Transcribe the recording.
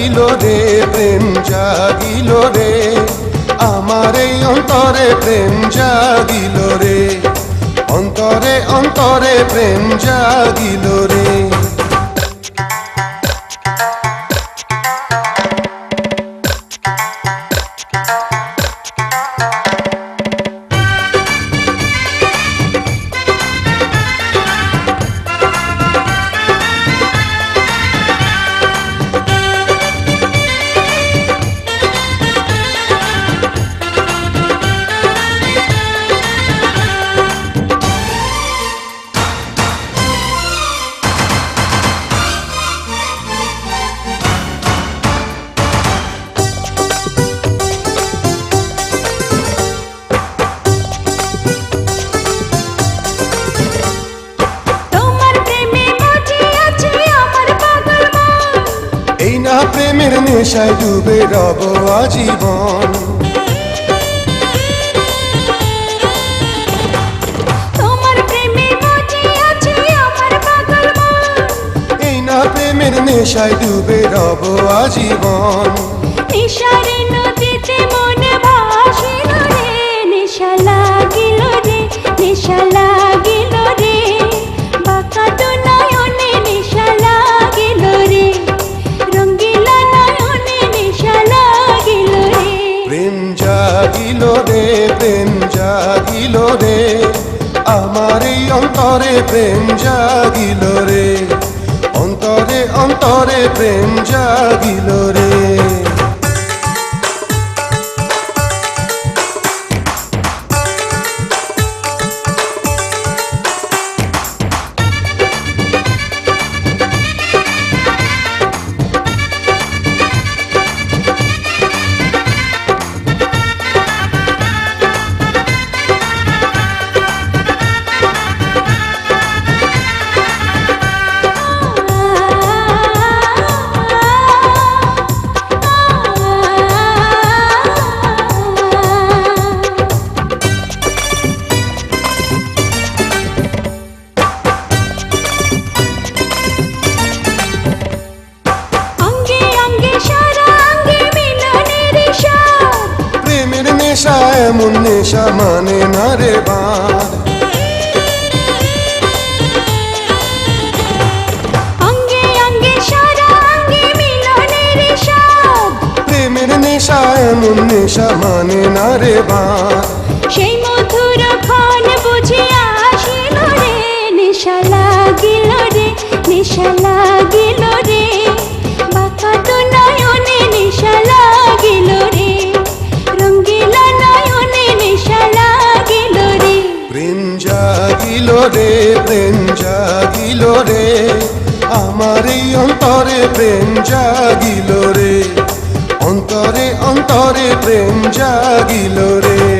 জাগিল রে প্রেম জাগিল রে আমার এই অন্তরে প্রেম জাগিল রে অন্তরে অন্তরে প্রেম জাগিল রে প্রেমের নেশায় ডুবে রব আজীবন তোমার প্রেমে মজে আছে আমার পাগল মন এই না প্রেমের নেশায় ডুবে রব আজীবন নেশারে নদীতে মনে ভাসিল রে নেশা লাগিল রে নেশা লাগিল রে বাঁকা তো নয়নে নেশা লাগিল রে রঙ্গিলা নয়নে নেশা লাগিল রে প্রেম জাগিল রে প্রেম জাগিল রে আমার এই অন্তরে প্রেম জাগিল রে অন্তরে অন্তরে প্রেম জাগিল রে নেশা এমন নেশা মানে না রে বাঁধ অঙ্গে অঙ্গে সারা অঙ্গে মিলনের স্বাদ প্রেমের নেশা এমন নেশা মানে না রে বাঁধ সেই মধুর ক্ষণ বুঝে আসিল রে নেশা লাগিল রে নেশা লাগিল রে বাঁকা তো নয়নে নেশা লাগিল রে রঙ্গিলা নয়নে নেশা লাগিল রে প্রেম জাগিল রে প্রেম জাগিল রে আমার এই অন্তরে প্রেম জাগিল রে অন্তরে অন্তরে প্রেম জাগিল রে